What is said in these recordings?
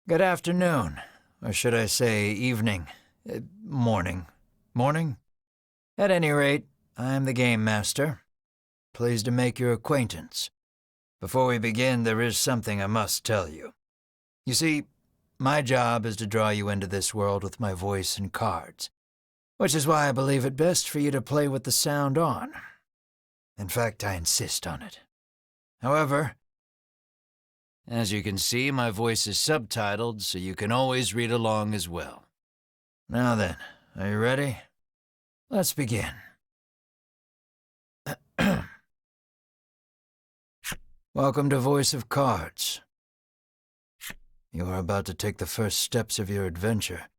Good afternoon, or should I say evening, morning. Morning? At any rate, I'm the game master. Pleased to make your acquaintance. Before we begin, there is something I must tell you. You see, my job is to draw you into this world with my voice and cards, which is why I believe it best for you to play with the sound on. In fact, I insist on it. However, as you can see, my voice is subtitled, so you can always read along as well. Now then, are you ready? Let's begin. Welcome to Voice of Cards. You are about to take the first steps of your adventure.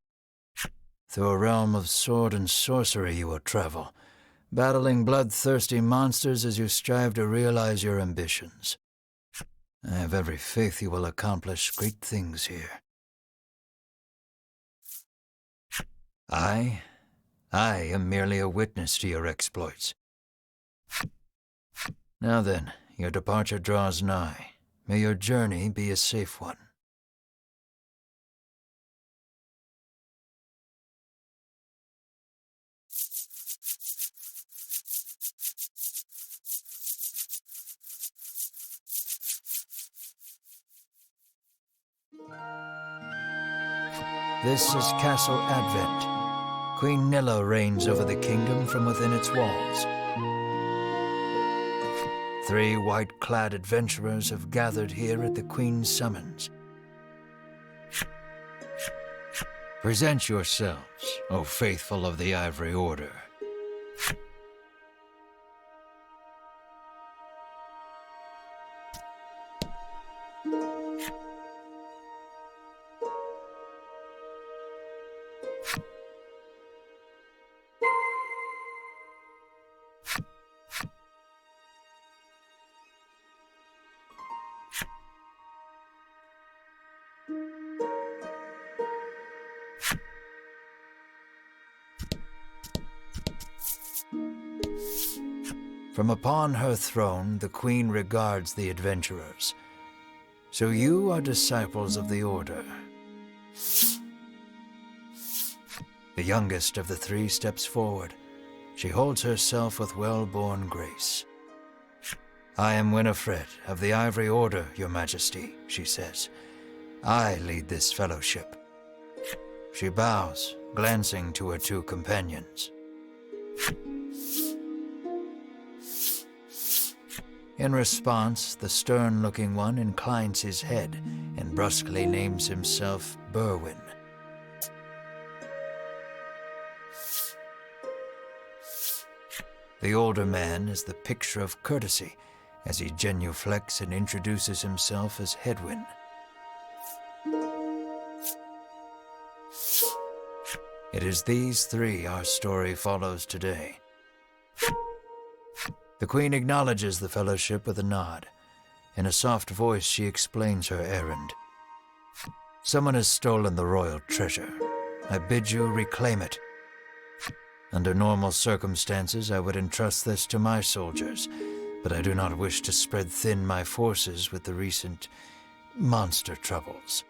Through a realm of sword and sorcery you will travel, battling bloodthirsty monsters as you strive to realize your ambitions. I have every faith you will accomplish great things here. I am merely a witness to your exploits. Now then, your departure draws nigh. May your journey be a safe one. This is Castle Advent. Queen Nilla reigns over the kingdom from within its walls. 3 white-clad adventurers have gathered here at the Queen's summons. Present yourselves, O faithful of the Ivory Order. From upon her throne, the Queen regards the adventurers. So you are disciples of the Order. The youngest of the 3 steps forward. She holds herself with well-born grace. I am Winifred of the Ivory Order, Your Majesty, she says. I lead this fellowship. She bows, glancing to her 2 companions. In response, the stern-looking one inclines his head and brusquely names himself Berwin. The older man is the picture of courtesy as he genuflects and introduces himself as Hedwin. It is these 3 our story follows today. The Queen acknowledges the fellowship with a nod. In a soft voice, she explains her errand. Someone has stolen the royal treasure. I bid you reclaim it. Under normal circumstances, I would entrust this to my soldiers, but I do not wish to spread thin my forces with the recent monster troubles.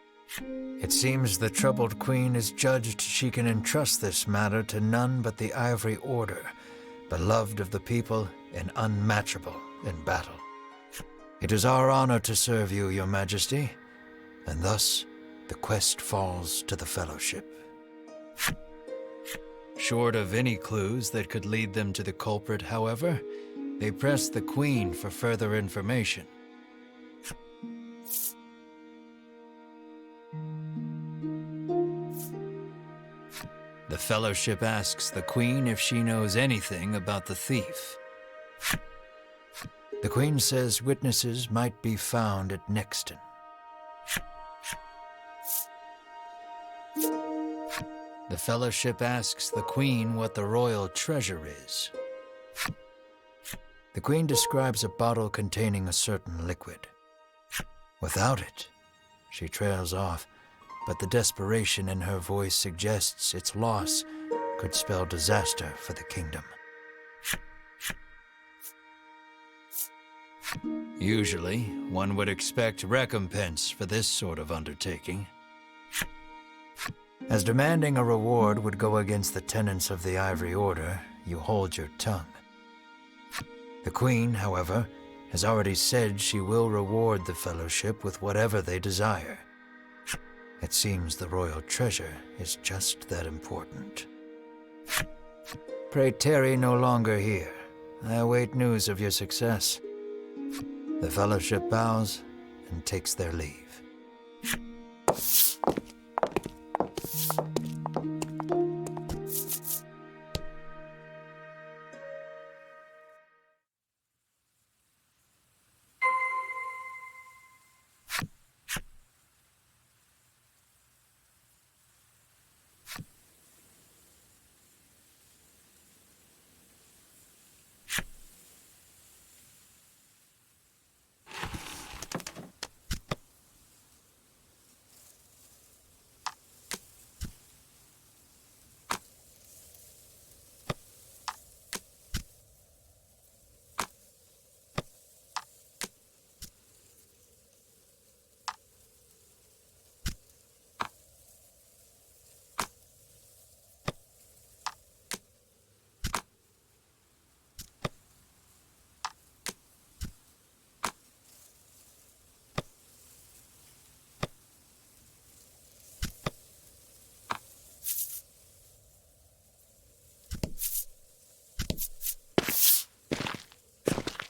It seems the troubled Queen has judged she can entrust this matter to none but the Ivory Order, beloved of the people and unmatchable in battle. It is our honor to serve you, Your Majesty, and thus the quest falls to the Fellowship. Short of any clues that could lead them to the culprit, however, they press the Queen for further information. The Fellowship asks the Queen if she knows anything about the thief. The Queen says witnesses might be found at Nexton. The Fellowship asks the Queen what the royal treasure is. The Queen describes a bottle containing a certain liquid. Without it, she trails off, but the desperation in her voice suggests its loss could spell disaster for the kingdom. Usually, one would expect recompense for this sort of undertaking. As demanding a reward would go against the tenets of the Ivory Order, you hold your tongue. The Queen, however, has already said she will reward the Fellowship with whatever they desire. It seems the royal treasure is just that important. Pray tarry no longer here. I await news of your success. The Fellowship bows and takes their leave.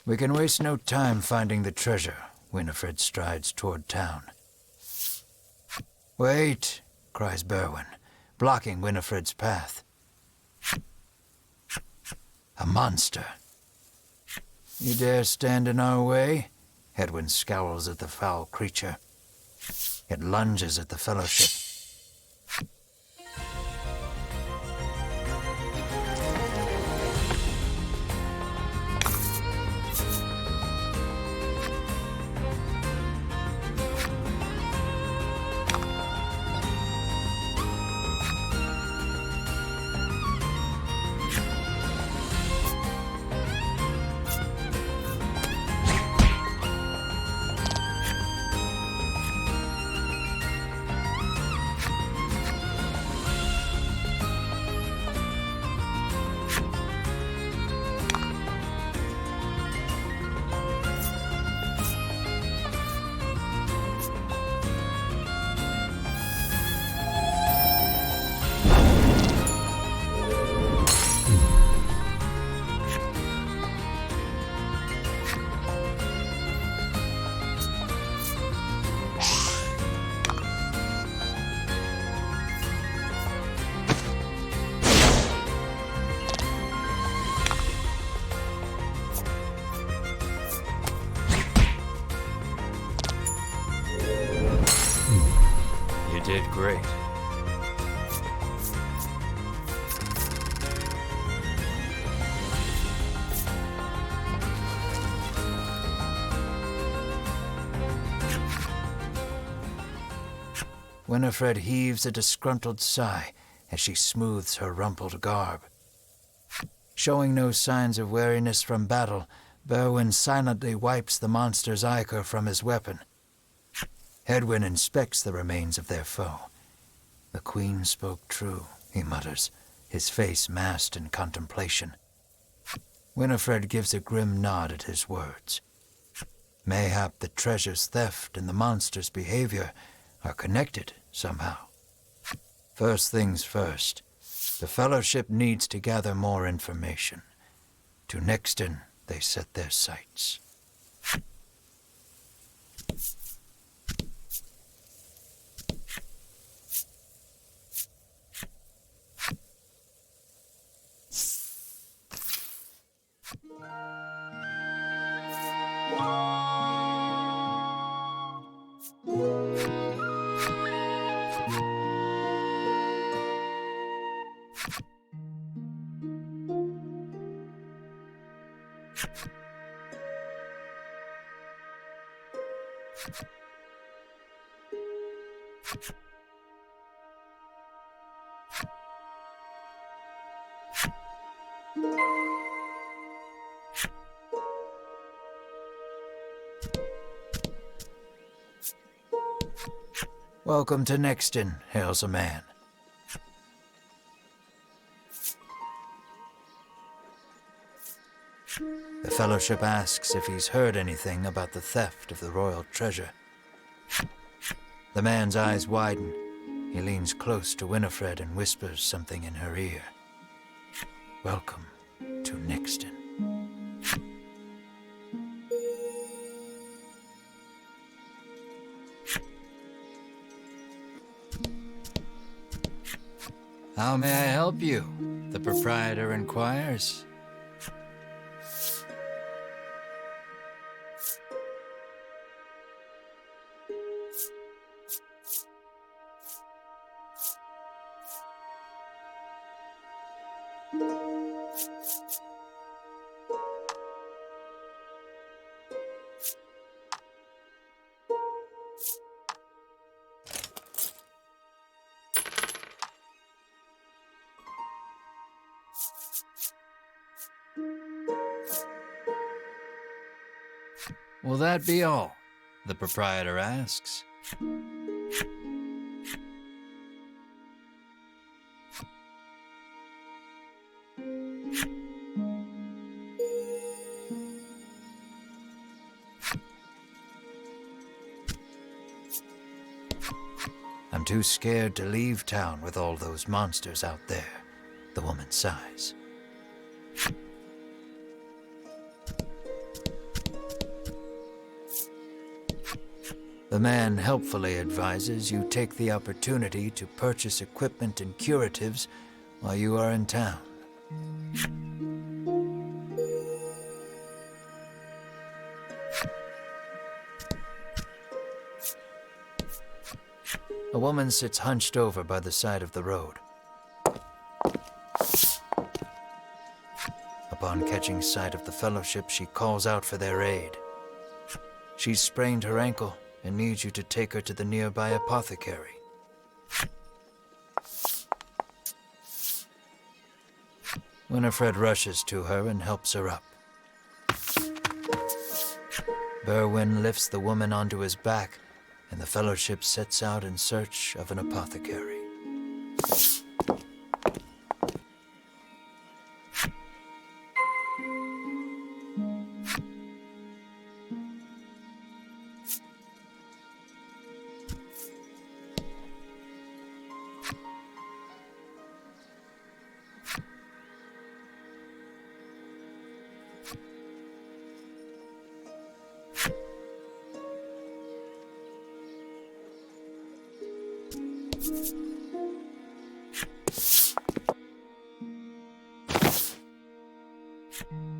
We can waste no time finding the treasure. Winifred strides toward town. Wait, cries Berwin, blocking Winifred's path. A monster. You dare stand in our way? Hedwyn scowls at the foul creature. It lunges at the Fellowship. Did great. Winifred heaves a disgruntled sigh as she smooths her rumpled garb. Showing no signs of weariness from battle, Berwin silently wipes the monster's ichor from his weapon. Hedwyn inspects the remains of their foe. The Queen spoke true, he mutters, his face masked in contemplation. Winifred gives a grim nod at his words. Mayhap the treasure's theft and the monster's behavior are connected somehow. First things first, the Fellowship needs to gather more information. To Nexton they set their sights. Welcome to Nexton, hails a man. The Fellowship asks if he's heard anything about the theft of the royal treasure. The man's eyes widen. He leans close to Winifred and whispers something in her ear. Welcome to Nixton. How may I help you? The proprietor inquires. Will that be all? The proprietor asks. I'm too scared to leave town with all those monsters out there, the woman sighs. The man helpfully advises you take the opportunity to purchase equipment and curatives while you are in town. A woman sits hunched over by the side of the road. Upon catching sight of the Fellowship, she calls out for their aid. She's sprained her ankle and needs you to take her to the nearby apothecary. Winifred rushes to her and helps her up. Berwin lifts the woman onto his back, and the Fellowship sets out in search of an apothecary.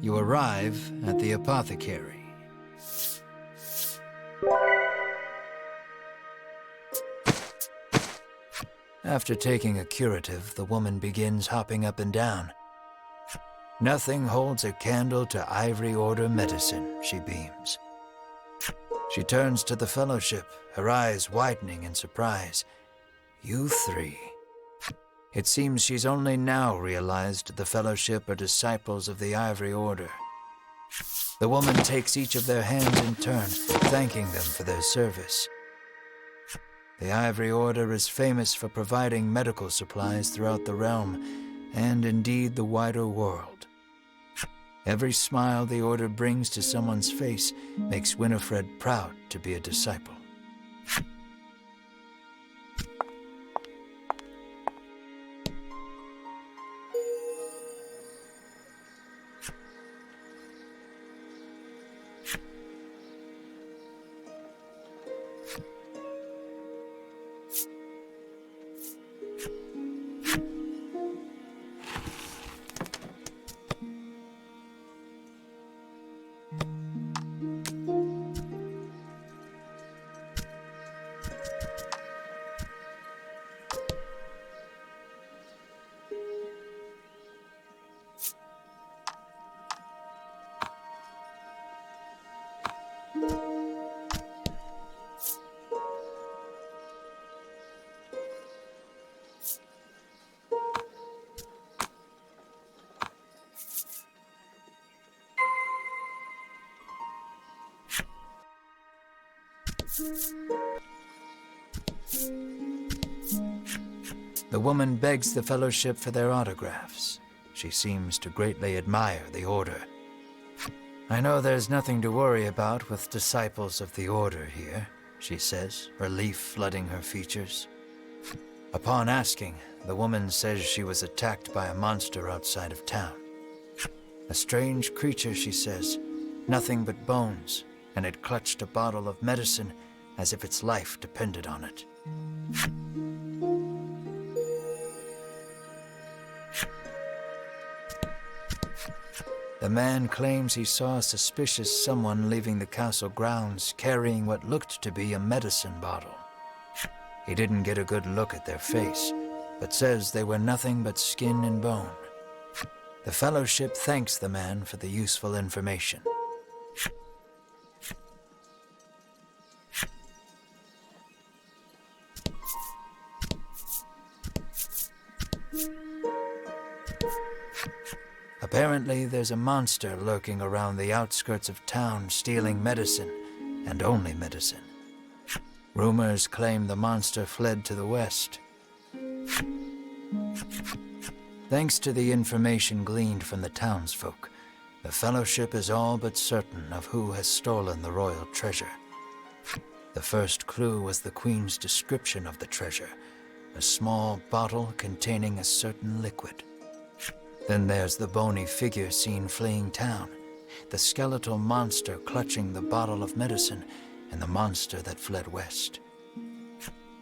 You arrive at the apothecary. After taking a curative, the woman begins hopping up and down. Nothing holds a candle to Ivory Order medicine, she beams. She turns to the Fellowship, her eyes widening in surprise. You three. It seems she's only now realized the Fellowship are disciples of the Ivory Order. The woman takes each of their hands in turn, thanking them for their service. The Ivory Order is famous for providing medical supplies throughout the realm, and indeed the wider world. Every smile the Order brings to someone's face makes Winifred proud to be a disciple. The woman begs the Fellowship for their autographs. She seems to greatly admire the Order. I know there's nothing to worry about with disciples of the Order here, she says, relief flooding her features. Upon asking, the woman says she was attacked by a monster outside of town. A strange creature, she says, nothing but bones, and it clutched a bottle of medicine as if its life depended on it. The man claims he saw a suspicious someone leaving the castle grounds carrying what looked to be a medicine bottle. He didn't get a good look at their face, but says they were nothing but skin and bone. The Fellowship thanks the man for the useful information. Apparently, there's a monster lurking around the outskirts of town stealing medicine, and only medicine. Rumors claim the monster fled to the west. Thanks to the information gleaned from the townsfolk, the Fellowship is all but certain of who has stolen the royal treasure. The first clue was the Queen's description of the treasure, a small bottle containing a certain liquid. Then there's the bony figure seen fleeing town, the skeletal monster clutching the bottle of medicine, and the monster that fled west.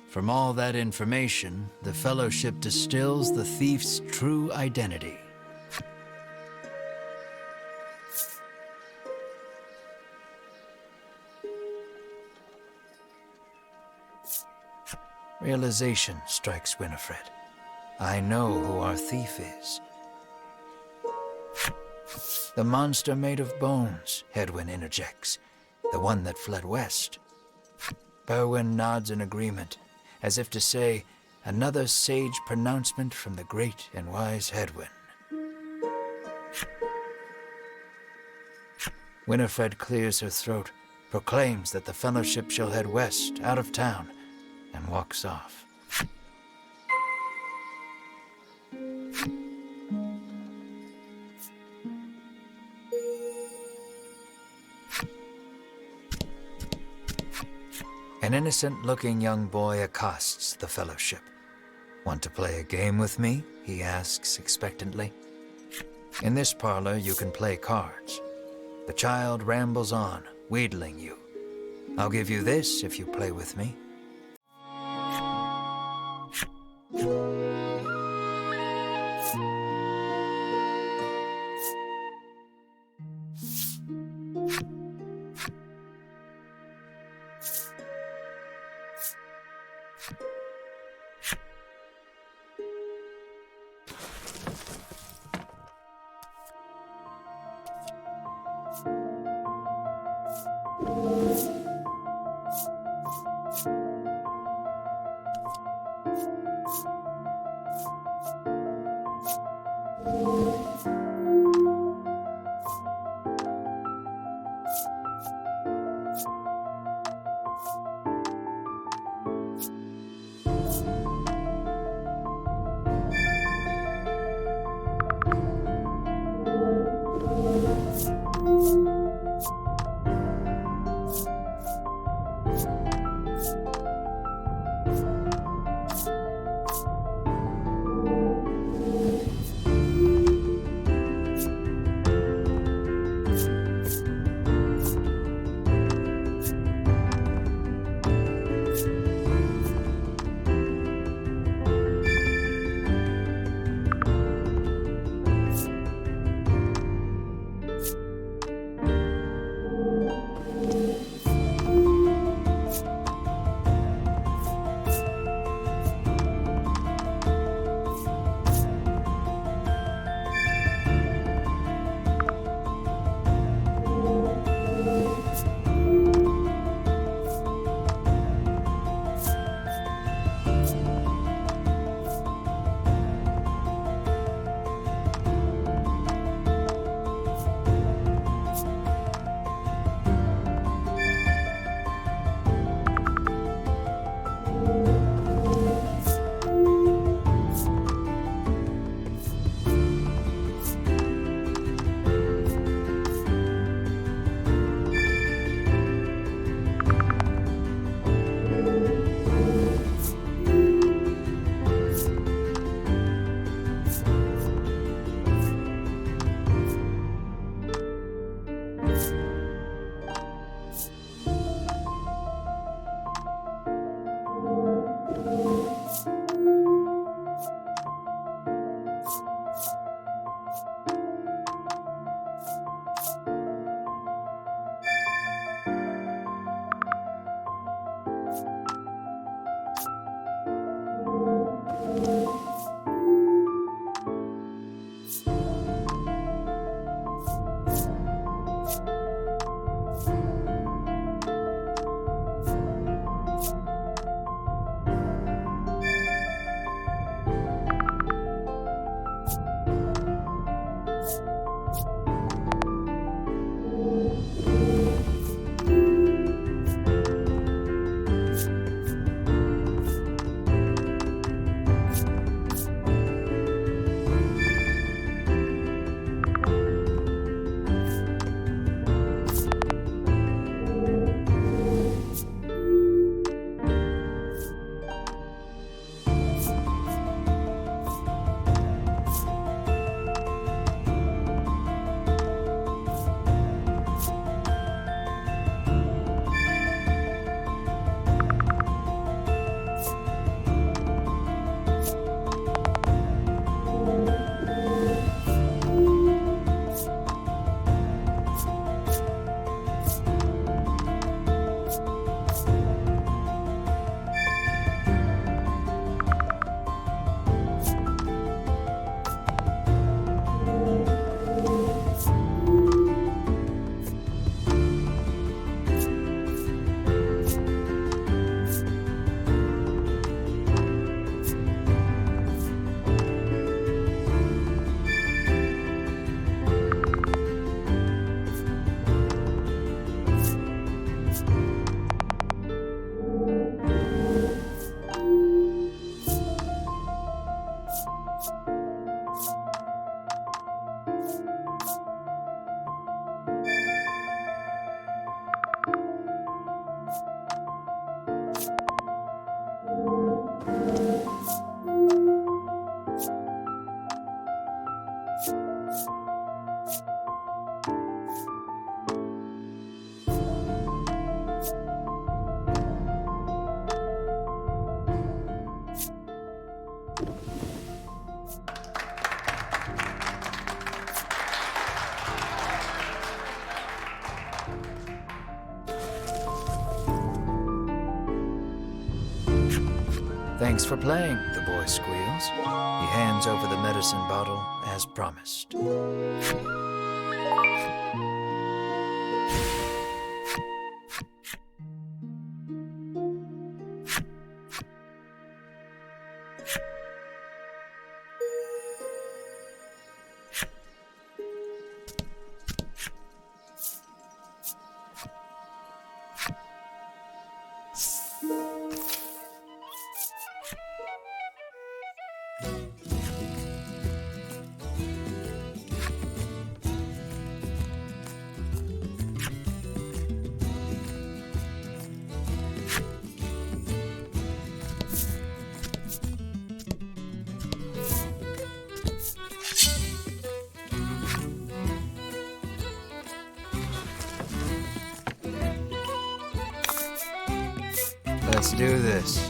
From all that information, the Fellowship distills the thief's true identity. Realization strikes Winifred. I know who our thief is. The monster made of bones, Hedwyn interjects. The one that fled west. Berwin nods in agreement, as if to say, another sage pronouncement from the great and wise Hedwyn. Winifred clears her throat, proclaims that the Fellowship shall head west, out of town, and walks off. An innocent-looking young boy accosts the Fellowship. "Want to play a game with me?" he asks expectantly. "In this parlor, you can play cards." The child rambles on, wheedling you. "I'll give you this if you play with me." Thanks for playing, the boy squeals. He hands over the medicine bottle as promised. Let's do this.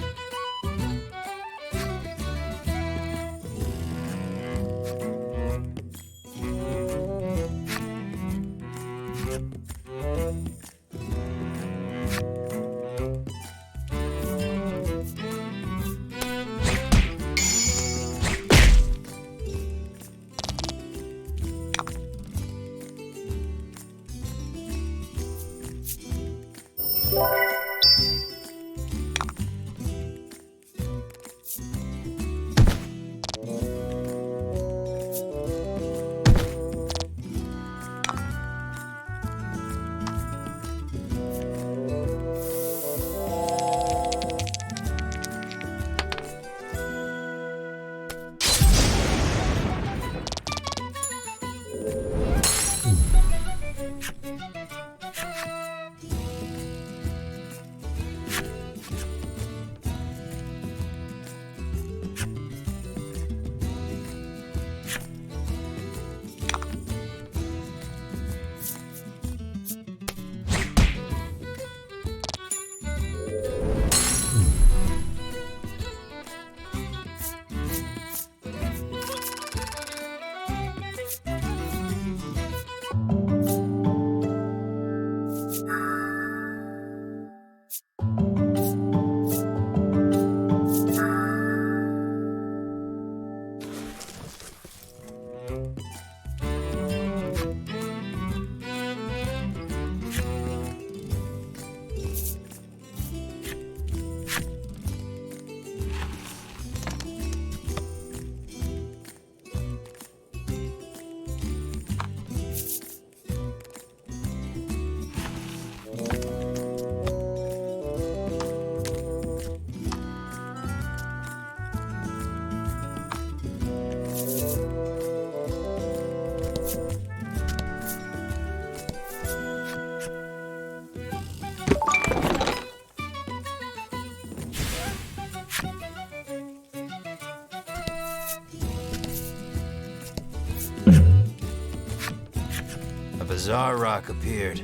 A bizarre rock appeared.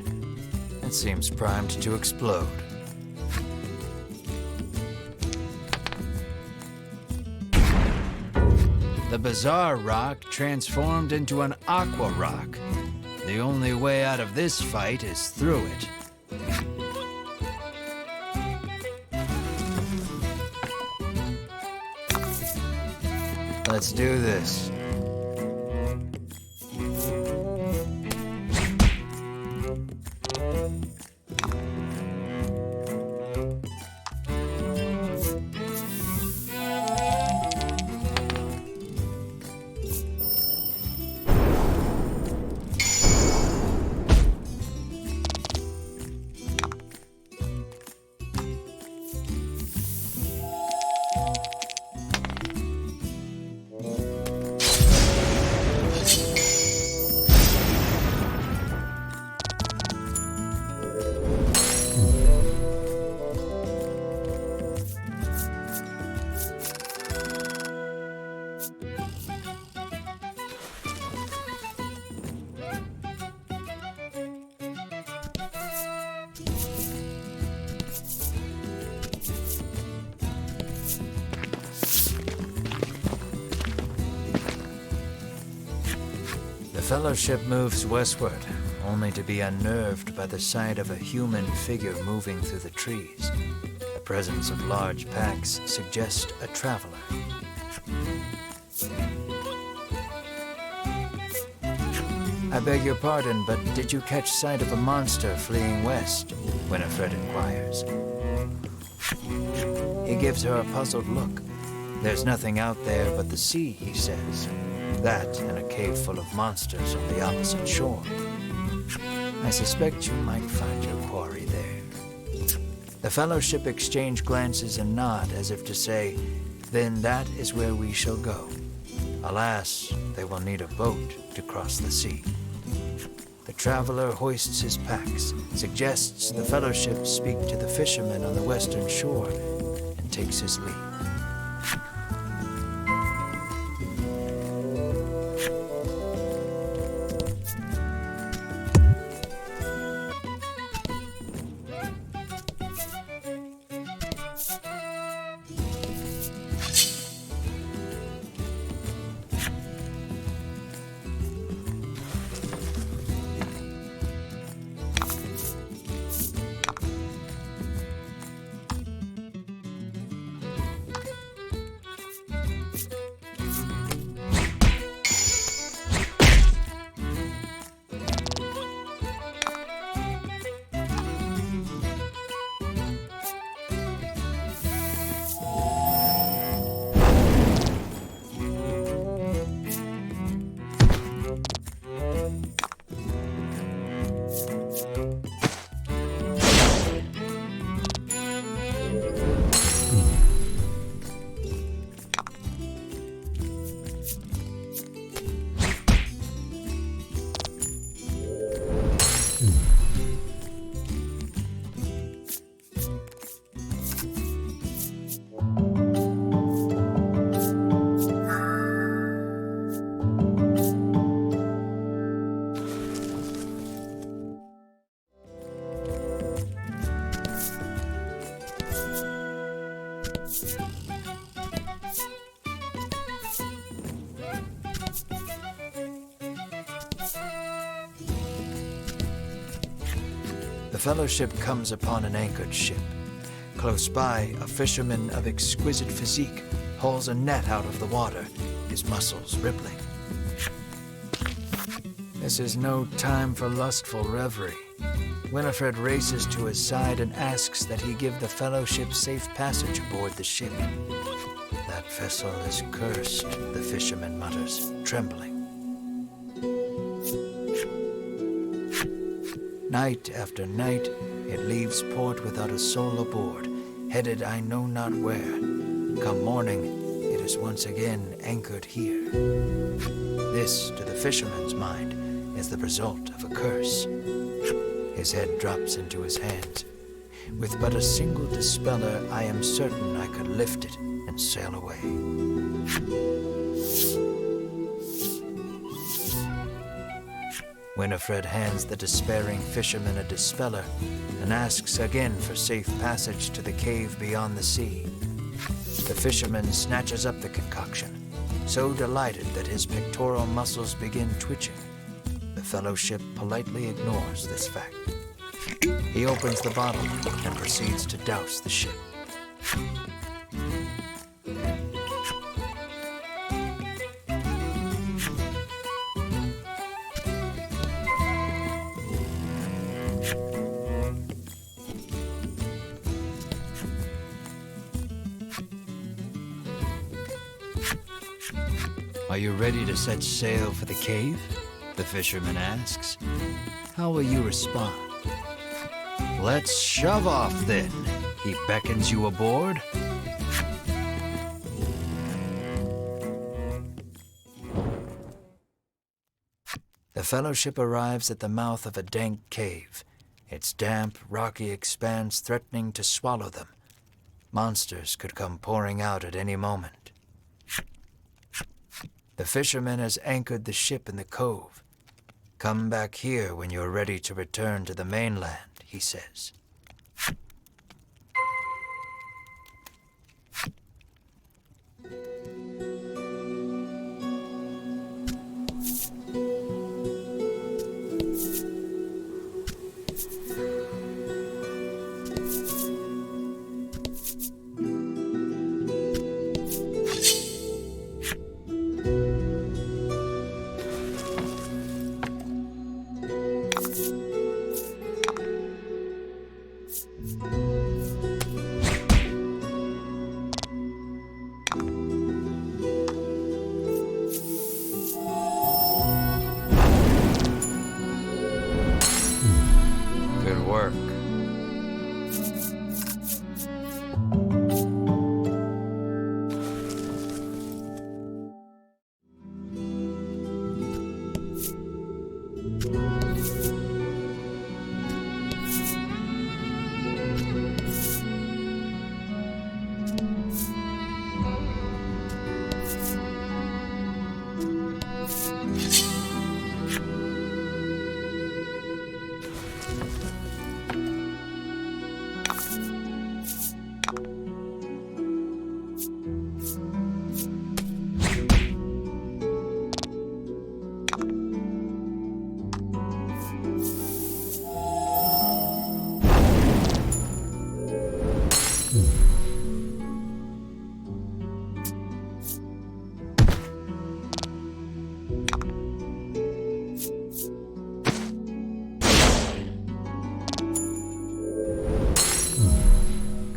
It seems primed to explode. The bizarre rock transformed into an aqua rock. The only way out of this fight is through it. Let's do this. The Fellowship moves westward, only to be unnerved by the sight of a human figure moving through the trees. presence of large packs suggests a traveler. I beg your pardon, but did you catch sight of a monster fleeing west? Winifred inquires. He gives her a puzzled look. There's nothing out there but the sea, he says. That and a cave full of monsters on the opposite shore. I suspect you might find your quarry there. The Fellowship exchange glances and nod as if to say, then that is where we shall go. Alas, they will need a boat to cross the sea. The traveler hoists his packs, suggests the Fellowship speak to the fishermen on the western shore, and takes his leave. The Fellowship comes upon an anchored ship. Close by, a fisherman of exquisite physique hauls a net out of the water, his muscles rippling. This is no time for lustful reverie. Winifred races to his side and asks that he give the Fellowship safe passage aboard the ship. That vessel is cursed, the fisherman mutters, trembling. Night after night, it leaves port without a soul aboard, headed I know not where. Come morning, it is once again anchored here. This, to the fisherman's mind, is the result of a curse. His head drops into his hands. With but a single dispeller, I am certain I could lift it and sail away. Winifred hands the despairing fisherman a dispeller and asks again for safe passage to the cave beyond the sea. The fisherman snatches up the concoction, so delighted that his pectoral muscles begin twitching. The Fellowship politely ignores this fact. He opens the bottle and proceeds to douse the ship. Are you ready to set sail for the cave? The fisherman asks. How will you respond? Let's shove off then. He beckons you aboard. The Fellowship arrives at the mouth of a dank cave, its damp, rocky expanse threatening to swallow them. Monsters could come pouring out at any moment. The fisherman has anchored the ship in the cove. Come back here when you're ready to return to the mainland, he says. work.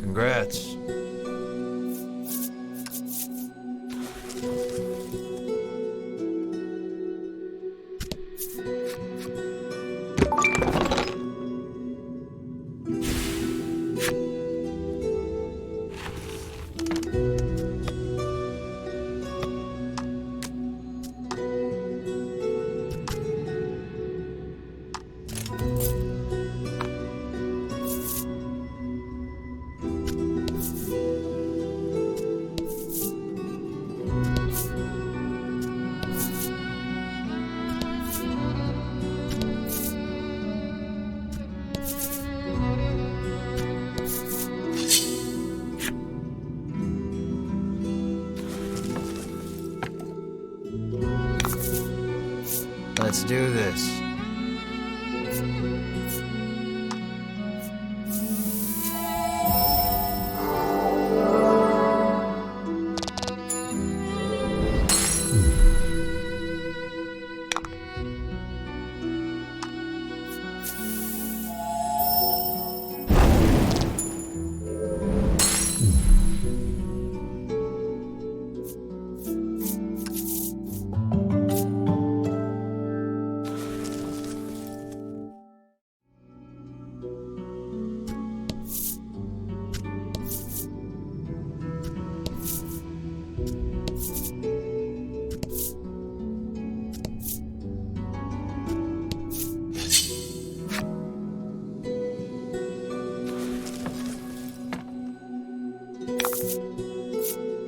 Congrats. Let's do this.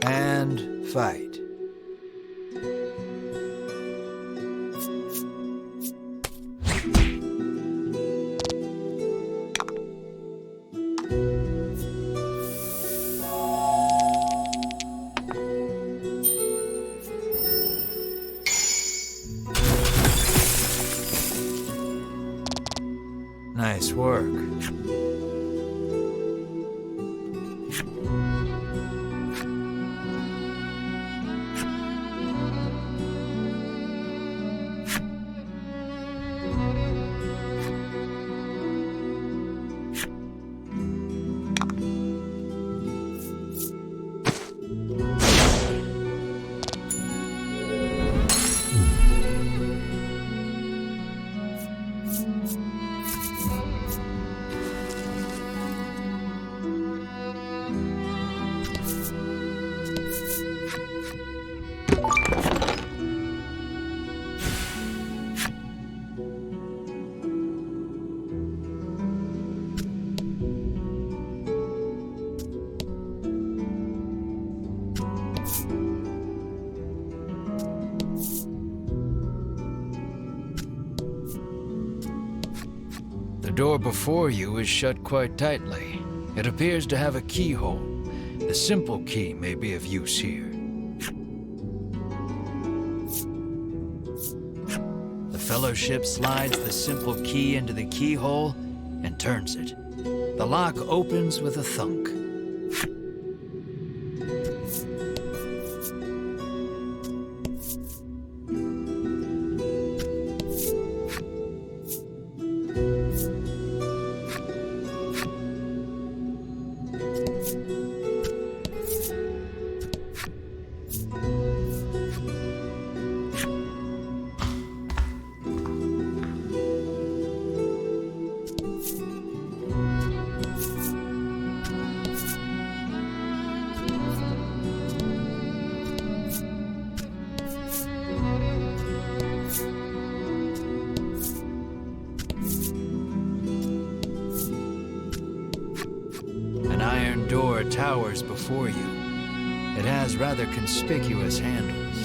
And fight. Nice work. The door before you is shut quite tightly. It appears to have a keyhole. The simple key may be of use here. The Fellowship slides the simple key into the keyhole and turns it. The lock opens with a thunk. door towers before you. It has rather conspicuous handles.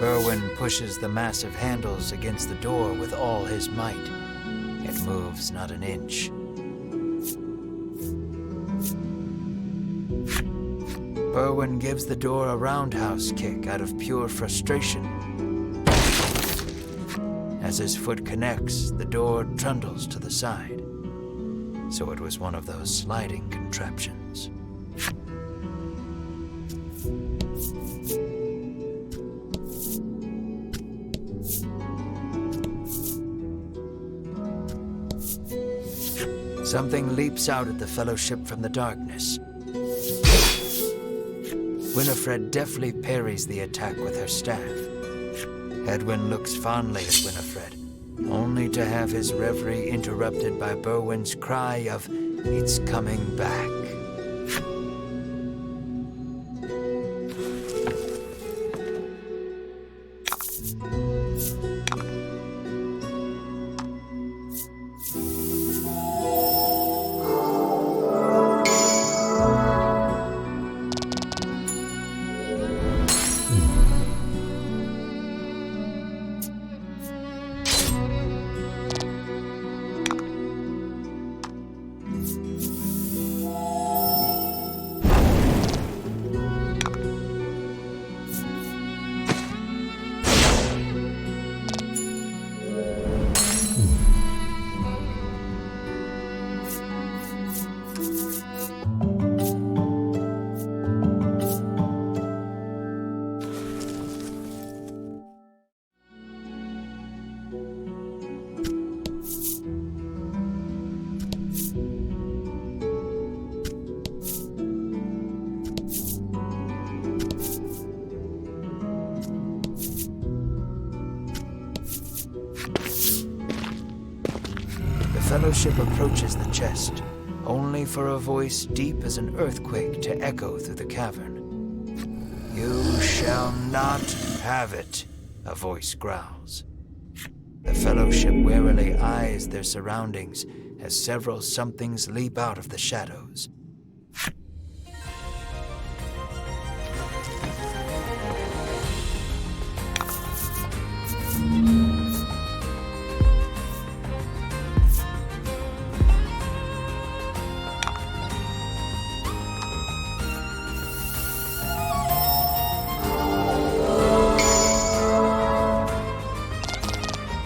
Berwin pushes the massive handles against the door with all his might. It moves not an inch. Berwin gives the door a roundhouse kick out of pure frustration. As his foot connects, the door trundles to the side. So it was one of those sliding contraptions. Something leaps out at the Fellowship from the darkness. Winifred deftly parries the attack with her staff. Edwin looks fondly at Winifred, only to have his reverie interrupted by Berwin's cry of, "It's coming back." The Fellowship approaches the chest, only for a voice deep as an earthquake to echo through the cavern. "You shall not have it," a voice growls. The Fellowship warily eyes their surroundings as several somethings leap out of the shadows.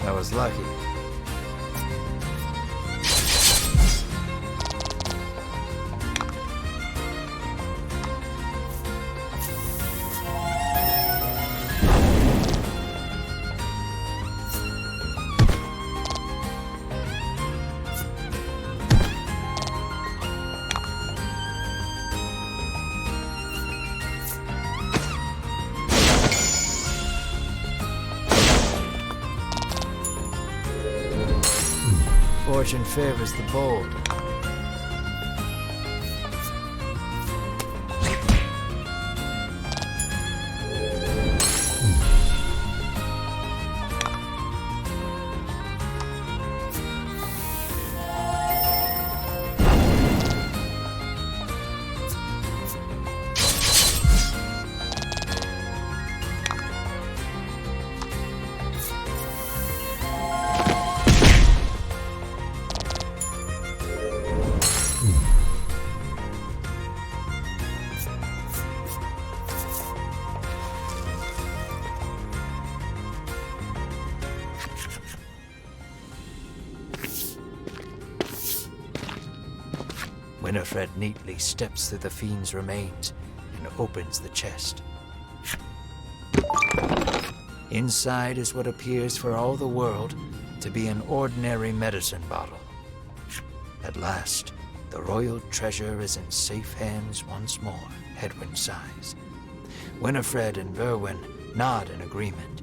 That was lucky. Fortune favors the bold. Winifred neatly steps through the fiend's remains and opens the chest. Inside is what appears for all the world to be an ordinary medicine bottle. At last, the royal treasure is in safe hands once more, Edwin sighs. Winifred and Berwin nod in agreement.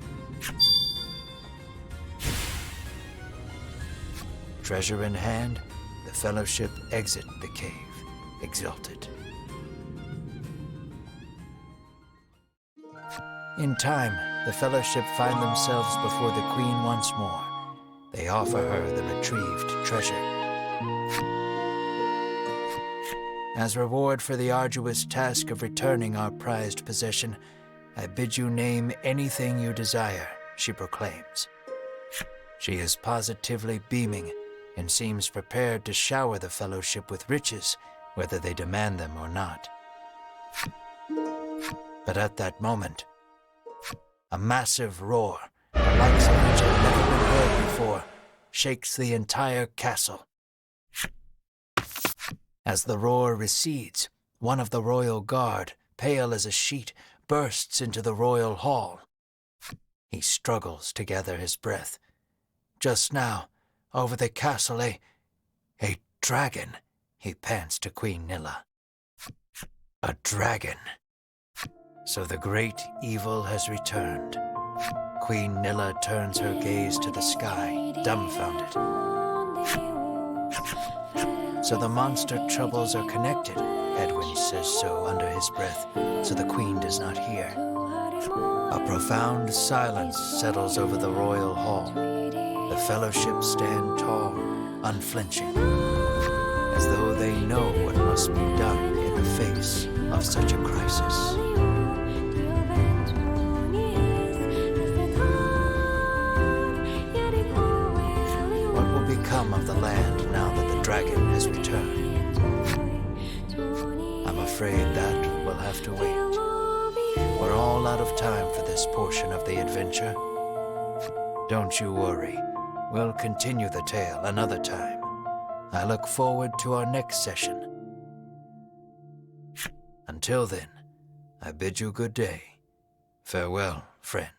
Treasure in hand, the Fellowship exit the cave, exulted. In time, the Fellowship find themselves before the Queen once more. They offer her the retrieved treasure. As reward for the arduous task of returning our prized possession, I bid you name anything you desire, she proclaims. She is positively beaming and seems prepared to shower the Fellowship with riches, whether they demand them or not. But at that moment, a massive roar, the likes of which had never been heard before, shakes the entire castle. As the roar recedes, one of the royal guard, pale as a sheet, bursts into the royal hall. He struggles to gather his breath. Just now, over the castle, a dragon, he pants to Queen Nilla. A dragon. So the great evil has returned. Queen Nilla turns her gaze to the sky, dumbfounded. So the monster troubles are connected, Edwin says so under his breath, so the Queen does not hear. A profound silence settles over the royal hall. The Fellowship stand tall, unflinching, as though they know what must be done in the face of such a crisis. What will become of the land now that the dragon has returned? I'm afraid that will have to wait. We're all out of time for this portion of the adventure. Don't you worry. We'll continue the tale another time. I look forward to our next session. Until then, I bid you good day. Farewell, friend.